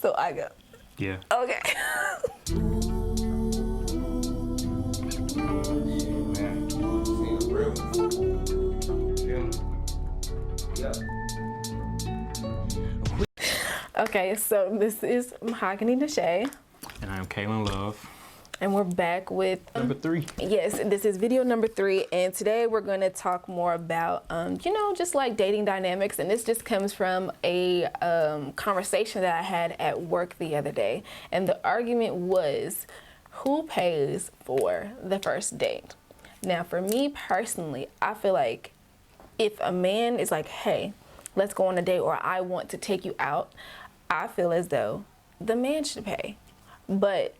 So I go. Yeah. Okay. Man, seen a real one. Yeah. Okay, so this is Mahogany Kay&Shea, And I'm Kay&Love. and we're back with Number 3. yes, this is video number 3, and today we're going to talk more about just like dating dynamics, and this just comes from a conversation that I had at work the other day, and the argument was who pays for the first date. Now, for me personally, I feel like if a man is like, hey, let's go on a date, or I want to take you out, I feel as though the man should pay. But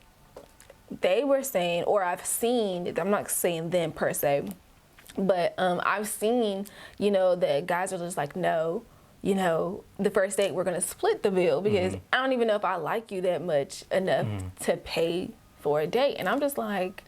they were saying, or I've seen, I'm not saying them per se, but I've seen, that guys are just like, no, the first date, we're going to split the bill because I don't even know if I like you that much enough to pay for a date. And I'm just like,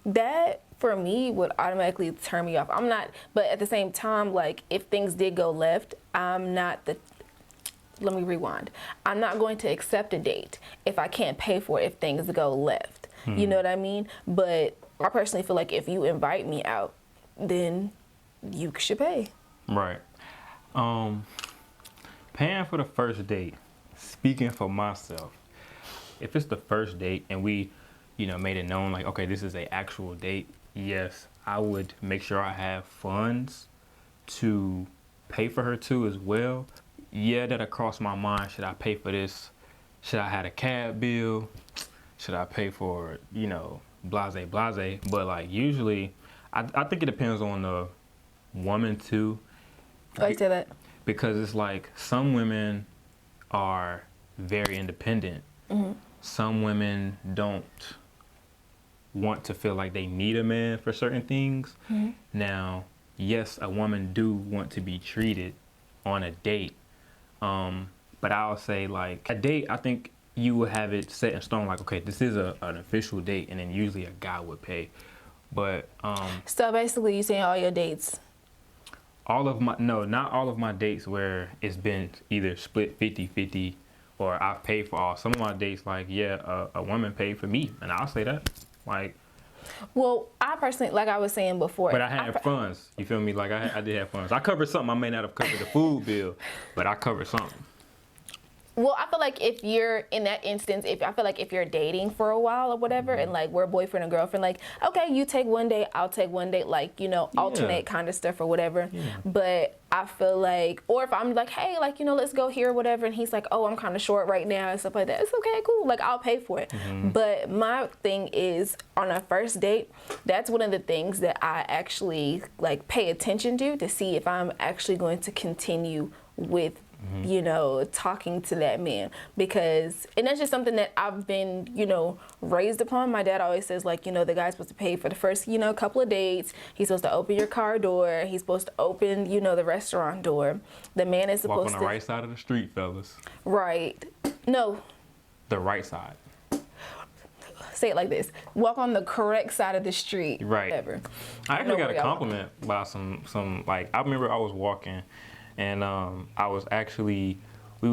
that for me would automatically turn me off. I'm not, but at the same time, like if things did go left, let me rewind. I'm not going to accept a date if I can't pay for it if things go left. You know what I mean? But I personally feel like if you invite me out, then you should pay. Right. Paying for the first date, speaking for myself, if it's the first date and we, made it known like, okay, this is an actual date, yes, I would make sure I have funds to pay for her too as well. Yeah, that'll cross my mind. Should I pay for this? Should I have a cab bill? Should I pay for, blase. But like usually, I think it depends on the woman too. Why you say that? Because it's like some women are very independent. Some women don't want to feel like they need a man for certain things. Now, yes, a woman do want to be treated on a date. But I'll say like a date, I think you would have it set in stone like, okay, this is an official date, and then usually a guy would pay. But so basically you saying all your dates, not all of my dates where it's been either split 50-50 or I've paid for all. Some of my dates, like, yeah, a woman paid for me, and I'll say that. Like, well, I personally, like I was saying before, but I had funds. You feel me? Like I did have funds. I covered something. I may not have covered the food bill, but I covered something. Well, I feel like if you're in that instance, if you're dating for a while or whatever, and like we're boyfriend and girlfriend, like, okay, you take one day, I'll take one day, like, alternate kind of stuff or whatever. But I feel like, or if I'm like, hey, like, let's go here or whatever, and he's like, oh, I'm kind of short right now and stuff like that, it's okay, cool, like I'll pay for it. But my thing is, on a first date, that's one of the things that I actually like pay attention to see if I'm actually going to continue with talking to that man, because, and that's just something that I've been, raised upon. My dad always says, like, the guy's supposed to pay for the first, couple of dates. He's supposed to open your car door. He's supposed to open, the restaurant door. The man is supposed to walk on the right side of the street, fellas. Right. No. The right side. Say it like this: walk on the correct side of the street. Right. Whatever. I actually got a compliment by some like, I remember I was walking. And I was actually, we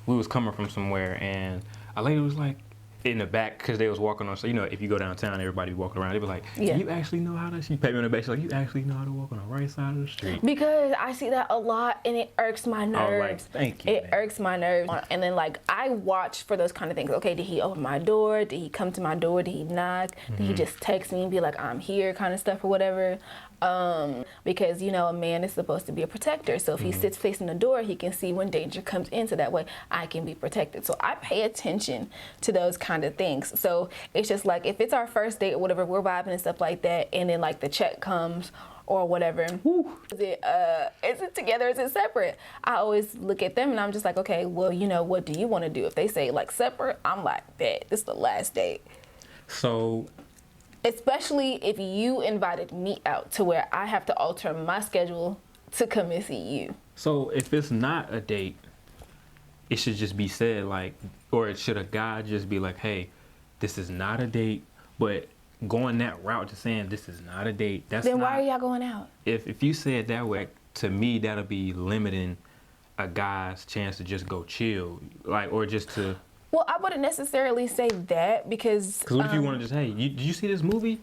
was coming from somewhere, and a lady was like in the back, because they was walking on, so if you go downtown, everybody be walking around. They be like, you actually know how to, she paid me on the back, she's like, you actually know how to walk on the right side of the street. Because I see that a lot, and it irks my nerves. Oh, like, thank you, It irks my nerves. And then like, I watch for those kind of things. Okay, did he open my door? Did he come to my door? Did he knock? Did he just text me and be like, I'm here, kind of stuff or whatever? Because a man is supposed to be a protector, so if he sits facing the door, he can see when danger comes in, so that way I can be protected. So I pay attention to those kind of things. So it's just like, if it's our first date or whatever, we're vibing and stuff like that, and then like the check comes or whatever, is it together, is it separate? I always look at them and I'm just like, okay, well, what do you want to do? If they say like separate, I'm like, bet, this is the last date. So, especially if you invited me out to where I have to alter my schedule to come and see you. So if it's not a date, it should just be said, like, or should a guy just be like, hey, this is not a date, but going that route to saying this is not a date, that's then not, why are y'all going out? If you say it that way, to me, that'll be limiting a guy's chance to just go chill, like, or just to. Well, I wouldn't necessarily say that because. Because what if you want to just, hey, did you see this movie?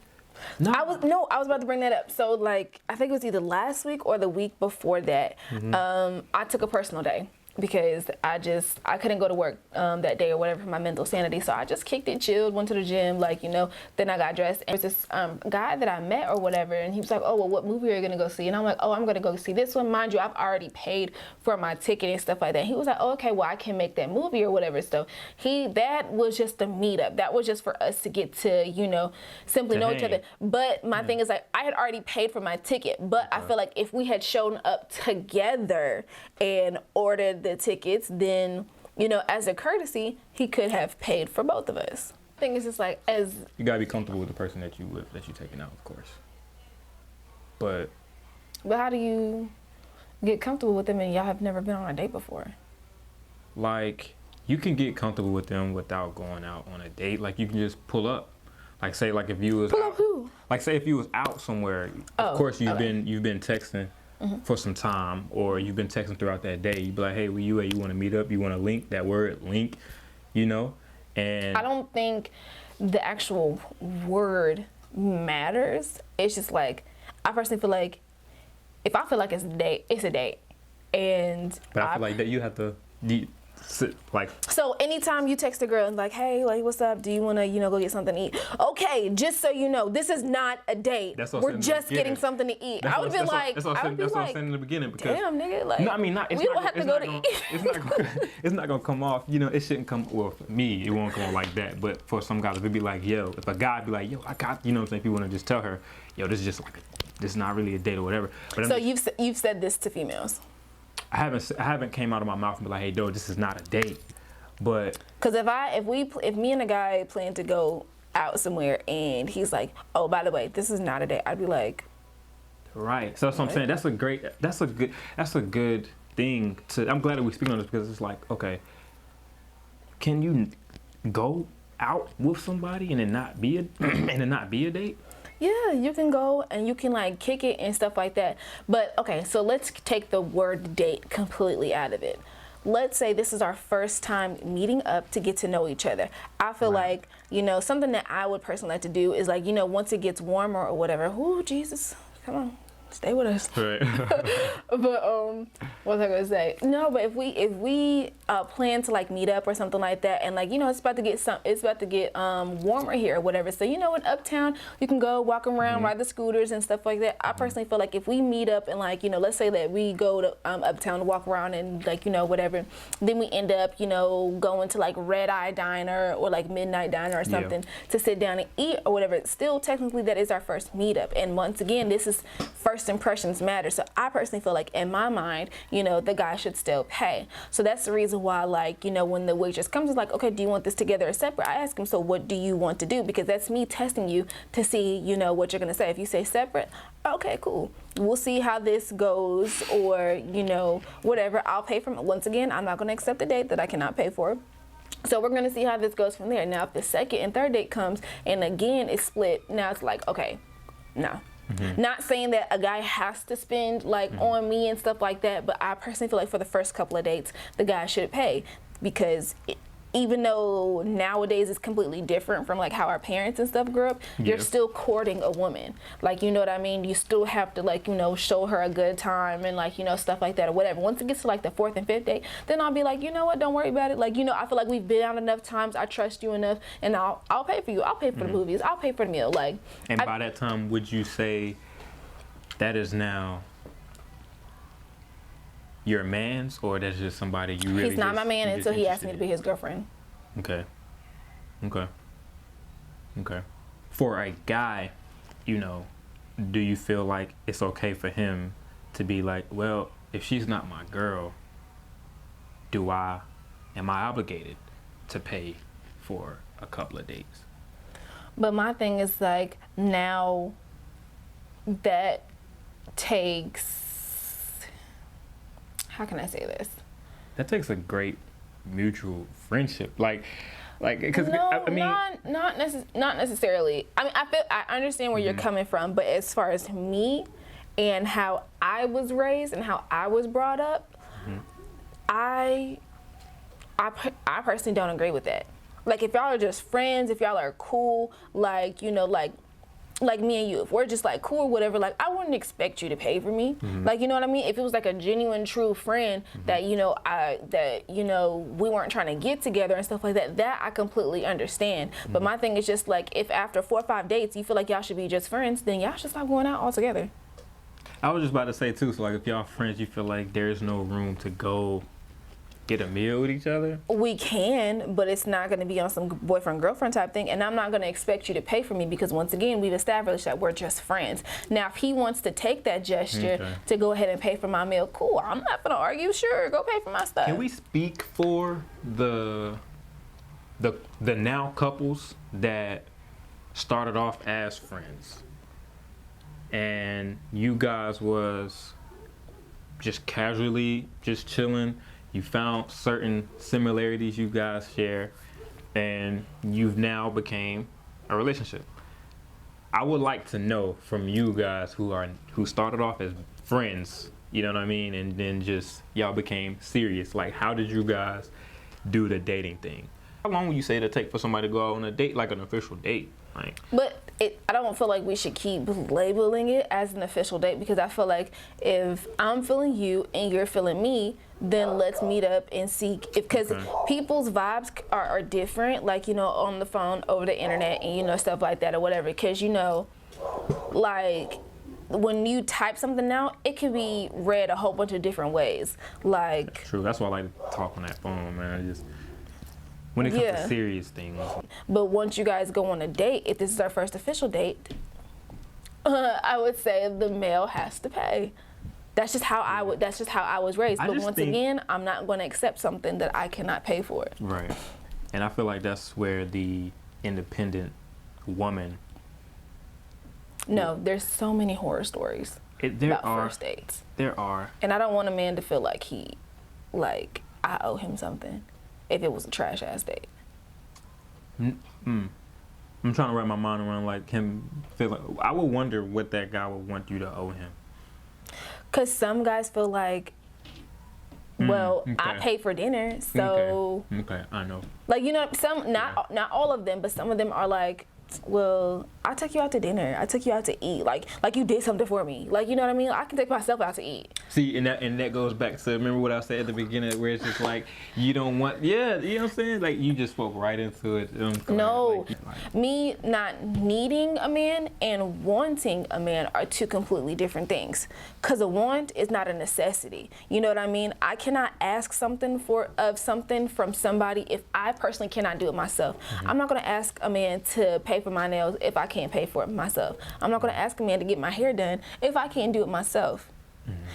No. I was about to bring that up. So like, I think it was either last week or the week before that. I took a personal day because I couldn't go to work that day or whatever for my mental sanity. So I just kicked it, chilled, went to the gym, like, then I got dressed. And there's this guy that I met or whatever, and he was like, oh, well, what movie are you going to go see? And I'm like, oh, I'm going to go see this one. Mind you, I've already paid for my ticket and stuff like that. He was like, oh, okay, well, I can make that movie or whatever. So that was just a meetup. That was just for us to get to, simply know each other. But my thing is, like, I had already paid for my ticket, but I feel like if we had shown up together and ordered the tickets, then as a courtesy, he could have paid for both of us. I think it's just like, as you gotta be comfortable with the person that you're taking out, of course. But how do you get comfortable with them and y'all have never been on a date before? Like, you can get comfortable with them without going out on a date. Like, you can just pull up. Like, say, like, if you was pull up who? Like, say if you was out somewhere, of course you've been texting for some time, or you've been texting throughout that day. You'd be like, hey, where you at? You want to meet up? You want to link? That word, link, And I don't think the actual word matters. It's just like, I personally feel like if I feel like it's a date, it's a date. But I feel like that you have to So anytime you text a girl and like, hey, like, what's up? Do you want to, go get something to eat? Okay, just so you know, this is not a date. We're just getting something to eat. I would be like, that's what I'm saying in the beginning. Because, damn, nigga, like, no, I mean, we don't have to go to eat. It's not gonna come off. It shouldn't come. Well, for me, it won't come off like that. But for some guys, it'd be like, yo, if a guy be like, yo, I got, what I'm saying, people want to just tell her, yo, this is just like, this is not really a date or whatever. But so you've said this to females. I haven't came out of my mouth and be like, hey, dude, this is not a date. But because if me and a guy plan to go out somewhere and he's like, oh, by the way, this is not a date, I'd be like, right. So that's what I'm saying. That's a good thing to. I'm glad that we speak on this because it's like, okay, can you go out with somebody and it not be a date? Yeah, you can go and you can like kick it and stuff like that. But okay, so let's take the word date completely out of it. Let's say this is our first time meeting up to get to know each other. I feel like, something that I would personally like to do is like, once it gets warmer or whatever, oh, Jesus, come on. Stay with us. Right. But what was I gonna say? No, but if we plan to like meet up or something like that, and like it's about to get warmer here or whatever. So in Uptown you can go walk around, ride the scooters and stuff like that. I personally feel like if we meet up and like let's say that we go to Uptown to walk around and like whatever, then we end up going to like Red Eye Diner or like Midnight Diner or something to sit down and eat or whatever. Still technically that is our first meetup, and once again this is first impressions matter. So I personally feel like in my mind, the guy should still pay. So that's the reason why, like, when the waitress comes, it's like, okay, do you want this together or separate? I ask him, so what do you want to do? Because that's me testing you to see, what you're gonna say. If you say separate, okay, cool. We'll see how this goes, or, whatever. I'll pay for it. Once again, I'm not gonna accept a date that I cannot pay for. So we're gonna see how this goes from there. Now, if the second and third date comes and again it's split, now it's like, okay, no. Not saying that a guy has to spend like on me and stuff like that, but I personally feel like for the first couple of dates, the guy should pay because even though nowadays it's completely different from like how our parents and stuff grew up, you're still courting a woman. Like, you know what I mean? You still have to like, show her a good time and like, stuff like that or whatever. Once it gets to like the fourth and fifth date, then I'll be like, you know what? Don't worry about it. Like, I feel like we've been out enough times. I trust you enough, and I'll pay for you. I'll pay for the movies. I'll pay for the meal. Like, and by that time, would you say that is now your man's, or that's just somebody you really? He's not my man until he asks me to be his girlfriend. Okay. For a guy, do you feel like it's okay for him to be like, well, if she's not my girl, am I obligated to pay for a couple of dates? But my thing is like, now that takes, how can I say this? That takes a great mutual friendship, like because no, I mean, not necessarily. I mean, I understand where you're coming from, but as far as me and how I was raised and how I was brought up, I personally don't agree with that. Like, if y'all are just friends, if y'all are cool, like, you know, like me and you, if we're just like cool or whatever, like, I wouldn't expect you to pay for me. Like, you know what I mean? If it was like a genuine, true friend that, you know, we weren't trying to get together and stuff like that, that I completely understand. But my thing is just like, if after 4 or 5 dates you feel like y'all should be just friends, then y'all should stop going out altogether. I was just about to say too, so like if y'all friends, you feel like there's no room to go get a meal with each other? We can, but it's not going to be on some boyfriend-girlfriend type thing, and I'm not going to expect you to pay for me because, once again, we've established that we're just friends. Now, if he wants to take that gesture to go ahead and pay for my meal, cool. I'm not going to argue. Sure, go pay for my stuff. Can we speak for the now couples that started off as friends and you guys was just casually just chilling? You found certain similarities you guys share, and you've now became a relationship. I would like to know from you guys who started off as friends, you know what I mean, and then just y'all became serious. Like, how did you guys do the dating thing? How long would you say it'd take for somebody to go out on a date, like an official date? Like, but I don't feel like we should keep labeling it as an official date, because I feel like if I'm feeling you and you're feeling me, then let's meet up and see, because people's vibes are different, like, you know, on the phone, over the internet, and, you know, stuff like that or whatever. Because, you know, like, when you type something out, it can be read a whole bunch of different ways. Like, that's true. That's why I like to talk on that phone, man. Just when it comes to serious things. But once you guys go on a date, if this is our first official date, I would say the male has to pay. That's just how I would. That's just how I was raised. But once again, I'm not going to accept something that I cannot pay for. Right, and I feel like that's where the independent woman. No, there's so many horror stories about first dates. There are. And I don't want a man to feel like I owe him something if it was a trash ass date. I'm trying to wrap my mind around like him feeling. I would wonder what that guy would want you to owe him. Cause some guys feel like, well, I pay for dinner, so okay, I know. Like, you know, not all of them, but some of them are like, well, I took you out to dinner. I took you out to eat. Like you did something for me. Like, you know what I mean? I can take myself out to eat. See, and that goes back to, remember what I said at the beginning, where it's just like, you don't want, you know what I'm saying? Like, you just spoke right into it. No, me not needing a man and wanting a man are two completely different things. Because a want is not a necessity. You know what I mean? I cannot ask something from somebody if I personally cannot do it myself. I'm not going to ask a man to pay for my nails if I can't pay for it myself. I'm not going to ask a man to get my hair done if I can't do it myself.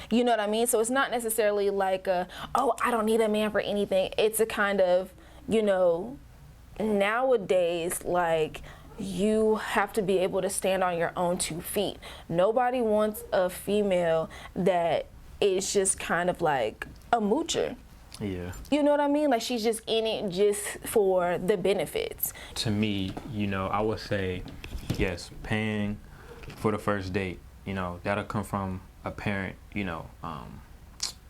You know what I mean? So it's not necessarily like, I don't need a man for anything. It's a kind of, you know, nowadays, like, you have to be able to stand on your own 2 feet. Nobody wants a female that is just kind of like a moocher. Yeah. You know what I mean? Like, she's just in it just for the benefits. To me, you know, I would say, yes, paying for the first date, you know, that'll come from a parent, you know,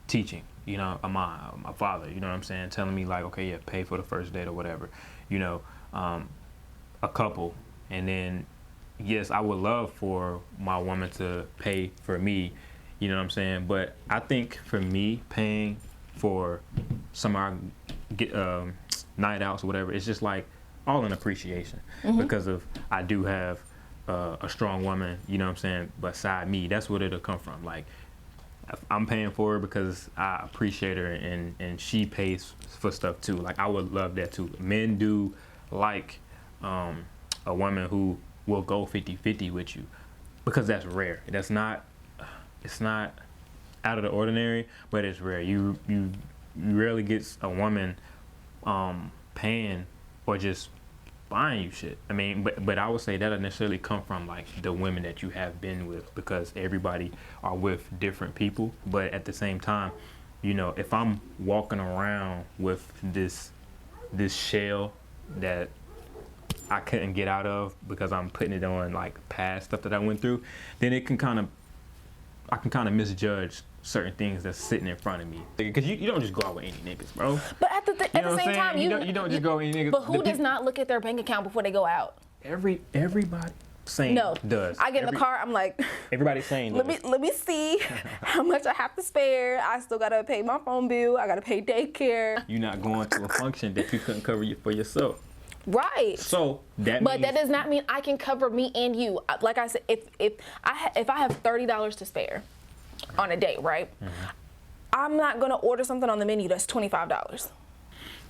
teaching, you know, my father, you know what I'm saying, telling me like, okay, yeah, pay for the first date or whatever, you know, a couple. And then, yes, I would love for my woman to pay for me, you know what I'm saying? But I think for me, paying for some of our night outs or whatever, it's just like all in appreciation because of I do have a strong woman, you know what I'm saying, beside me. That's what it'll come from. Like, I'm paying for her because I appreciate her and she pays for stuff too. Like, I would love that too. Men do like a woman who will go 50-50 with you because that's rare. It's not out of the ordinary, but it's rare. You rarely get a woman paying or just buying you shit. I mean, but I would say that doesn't necessarily come from like the women that you have been with, because everybody are with different people. But at the same time, you know, if I'm walking around with this shell that I couldn't get out of because I'm putting it on like past stuff that I went through, then I can kind of misjudge certain things that's sitting in front of me. Because you don't just go out with any niggas, bro. But at the same time, you don't just go with any niggas. But who does not look at their bank account before they go out? Everybody saying does. I get in the car, I'm like, everybody's saying let me see how much I have to spare. I still gotta pay my phone bill. I gotta pay daycare. You're not going to a function that you couldn't cover for yourself. Right. So that But that does not mean I can cover me and you. Like I said, if I have $30 to spare on a date, right? I'm not gonna order something on the menu that's $25.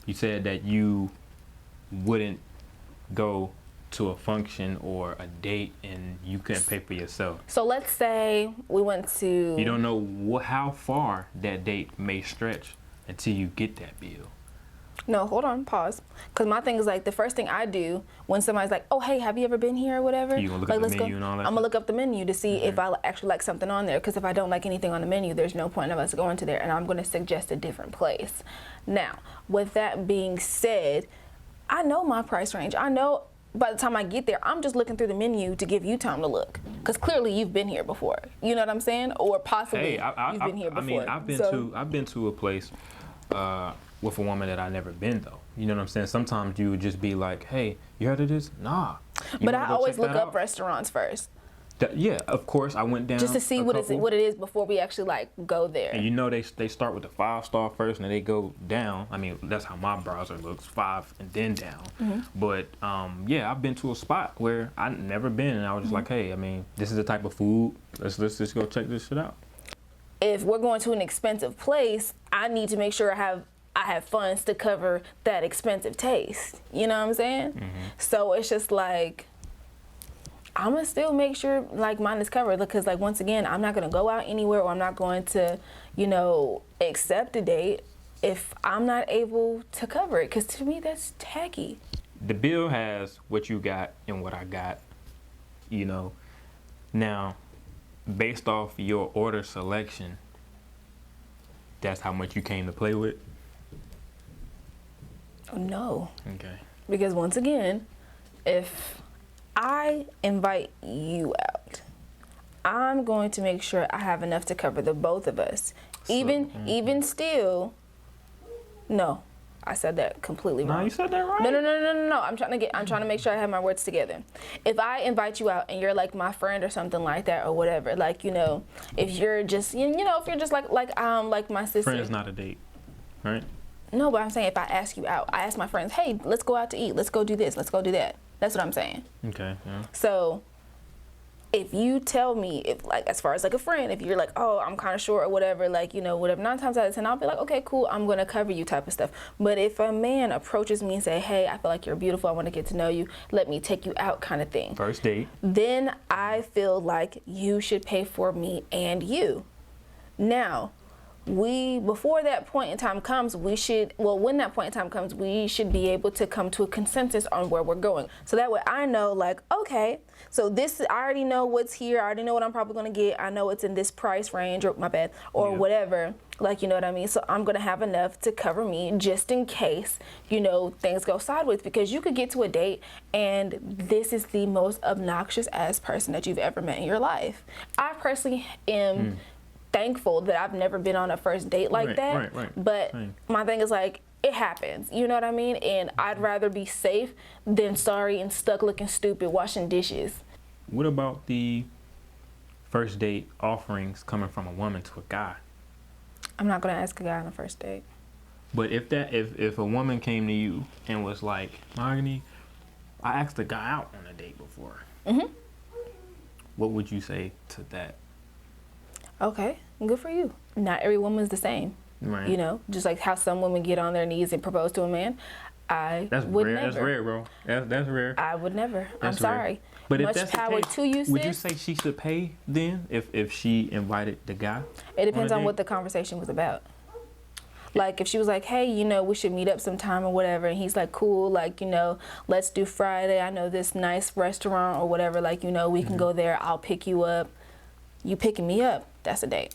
You said that you wouldn't go to a function or a date and you couldn't pay for yourself. So let's say we went to... You don't know how far that date may stretch until you get that bill. No, hold on, pause. Because my thing is like the first thing I do when somebody's like, oh, hey, have you ever been here or whatever? You gonna look up the menu and all that? I'm gonna look up the menu to see if I actually like something on there. Because if I don't like anything on the menu, there's no point of us going to there. And I'm gonna suggest a different place. Now, with that being said, I know my price range. I know by the time I get there, I'm just looking through the menu to give you time to look. Because clearly you've been here before. You know what I'm saying? Or possibly you've been here before. I mean, I've been to a place with a woman that I never been though. You know what I'm saying? Sometimes you would just be like, hey, you heard of this? Nah. But I always look up restaurants first. Yeah, of course. I went down just to see what it is before we actually like go there. And you know they start with the 5-star first and then they go down. I mean, that's how my browser looks, 5 and then down. But yeah, I've been to a spot where I never been and I was just like, hey, I mean, this is the type of food. Let's just go check this shit out. If we're going to an expensive place, I need to make sure I have funds to cover that expensive taste. You know what I'm saying? So it's just like, I'm gonna still make sure like mine is covered because like once again, I'm not gonna go out anywhere or I'm not going to, you know, accept a date if I'm not able to cover it. Because to me, that's tacky. The bill has what you got and what I got, you know. Now, based off your order selection, that's how much you came to play with? No. Okay. Because once again, if I invite you out, I'm going to make sure I have enough to cover the both of us. Even still, no, I said that completely wrong. No, you said that right. No. I'm trying to make sure I have my words together. If I invite you out and you're like my friend or something like that or whatever, like, you know, if you're just, you know, if you're just like my sister. Friend's not a date, right? No, but I'm saying if I ask you out, I ask my friends, hey, let's go out to eat. Let's go do this. Let's go do that. That's what I'm saying. Okay, yeah. So if you tell me, if like, as far as like a friend, if you're like, oh, I'm kind of short or whatever, like, you know, whatever, 9 times out of 10, I'll be like, okay, cool, I'm going to cover you type of stuff. But if a man approaches me and say, hey, I feel like you're beautiful, I want to get to know you, let me take you out kind of thing. First date. Then I feel like you should pay for me and you. Now, before that point in time comes, when that point in time comes, we should be able to come to a consensus on where we're going. So that way I know, like, okay, so I already know what's here. I already know what I'm probably going to get. I know it's in this price range or whatever. Like, you know what I mean? So I'm going to have enough to cover me just in case, you know, things go sideways, because you could get to a date and this is the most obnoxious ass person that you've ever met in your life. I personally am thankful that I've never been on a first date like that. Right. But my thing is like, it happens. You know what I mean? And I'd rather be safe than sorry and stuck looking stupid washing dishes. What about the first date offerings coming from a woman to a guy? I'm not gonna ask a guy on a first date. But if a woman came to you and was like, Mahogany, I asked a guy out on a date before. What would you say to that? Okay, good for you. Not every woman's the same. Right. You know, just like how some women get on their knees and propose to a man. That's would rare. never. That's rare, bro. That's rare. I would never. That's I'm sorry. Rare. But Much if that's power the case, to you, sis. would you say she should pay then if she invited the guy? It depends on what the conversation was about. Like if she was like, hey, you know, we should meet up sometime or whatever, and he's like, cool, like, you know, let's do Friday. I know this nice restaurant or whatever, like, you know, we can go there. I'll pick you up. You picking me up, that's a date.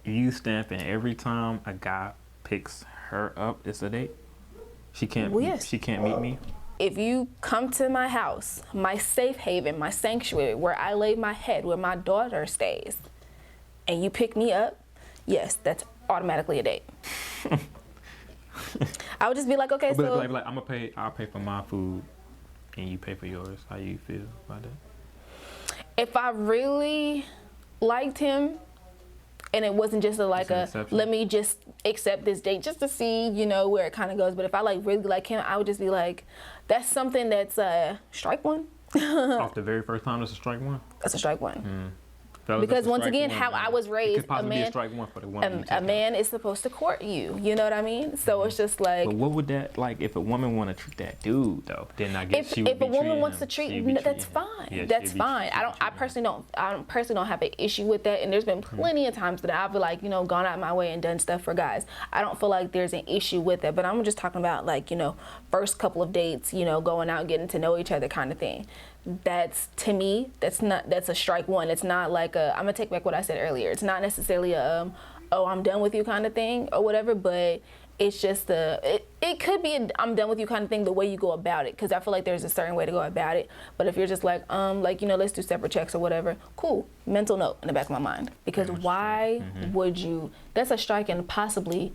You stamping every time a guy picks her up, it's a date? She can't Well, yes. She can't meet me? if you come to my house, my safe haven, my sanctuary, where I lay my head, where my daughter stays, and you pick me up, yes, that's automatically a date. I would just be like, okay, But so like I'll pay for my food and you pay for yours. How you feel about that? if I really liked him, and it wasn't just let me just accept this date just to see, where it kind of goes. But if I really like him, I would just be like, that's something that's strike one. Off the very first time, that's a strike one? That's a strike one. Fellas, Because that's a once strike again, one, how man. I was It raised, could possibly be a strike one for the woman. you take a out. man is supposed to court you. You know what I mean? So it's just like, But what would that, like, if a woman want to treat that dude, though, then I guess if she would be a woman treating wants to him. treat, She'd be that's treating him. fine. Yeah, That's she'd be- fine. she'd be I personally don't have an issue with that. And there's been plenty of times that I've like, gone out my way and done stuff for guys. I don't feel like there's an issue with that. But I'm just talking about like, first couple of dates, going out, getting to know each other kind of thing. That's, to me, that's a strike one. It's not like I'm gonna take back what I said earlier. It's not necessarily a oh, I'm done with you kind of thing or whatever, but it's just it could be a I'm done with you kind of thing the way you go about it, because I feel like there's a certain way to go about it. But if you're just like let's do separate checks or whatever, cool. Mental note in the back of my mind, because why would you? That's a strike and possibly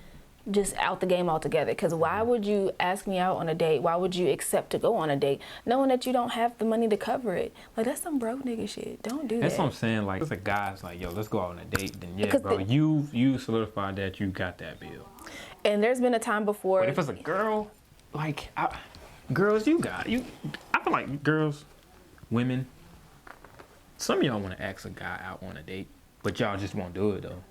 just out the game altogether. Because why would you ask me out on a date? Why would you accept to go on a date knowing that you don't have the money to cover it? Like, that's some broke nigga shit. Don't do that. That's what I'm saying. Like, if a guy's like, yo, let's go out on a date, then yeah, Because bro, you solidified that you got that bill. And there's been a time before. But if it's a girl, like, girls, I feel like girls, women, some of y'all want to ask a guy out on a date, but y'all just won't do it, though.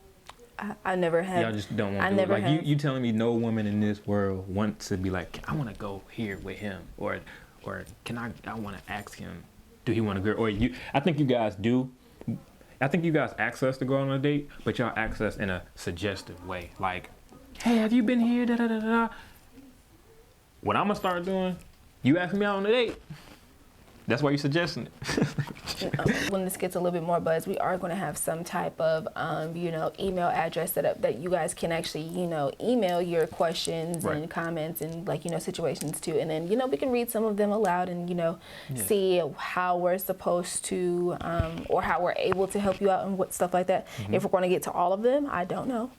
I never have. Y'all just don't want I to do it. never Like, have. you telling me no woman in this world wants to be like, I want to go here with him, or can I want to ask him, do he want to go, or you? I think you guys do. I think you guys ask us to go on a date, but y'all ask us in a suggestive way, like, hey, have you been here? Da da da da. What I'm gonna start doing? You ask me out on a date. That's why you're suggesting it. When this gets a little bit more buzz, we are going to have some type of, email address set up that you guys can actually, email your questions Right. and comments and situations to. And then, we can read some of them aloud and, see how we're supposed to, or how we're able to help you out and what stuff like that. If we're going to get to all of them, I don't know.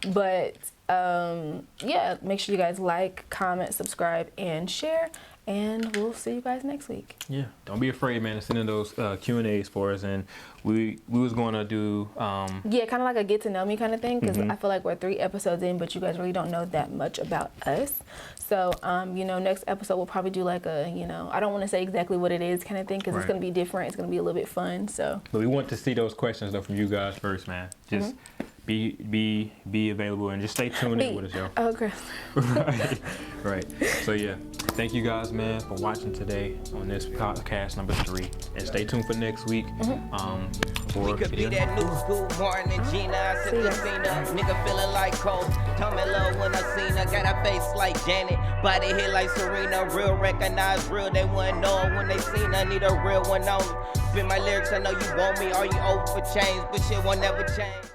But, make sure you guys like, comment, subscribe, and share. And we'll see you guys next week. Yeah, don't be afraid, man, to send in those Q&As for us. And we was going to do... kind of like a get to know me kind of thing, because I feel like we're 3 episodes in, but you guys really don't know that much about us. So, next episode we'll probably do like a, I don't want to say exactly what it is kind of thing, because it's Right. going to be different. It's going to be a little bit fun, so. But we want to see those questions, though, from you guys first, man. Just be available and just stay tuned in with us, yo. Oh, Chris. Right. So, yeah. Thank you guys, man, for watching today on this podcast number 3. And stay tuned for next week. We could be that new school Martin and Gina. I said the scene up, nigga feeling like Cole. Told me love when I seen her. Got a face like Janet, body hit like Serena. Real recognize real, they wouldn't know it when they seen her. Need a real one on me. Spin my lyrics, I know you want me. Are you open for change? But shit won't never change.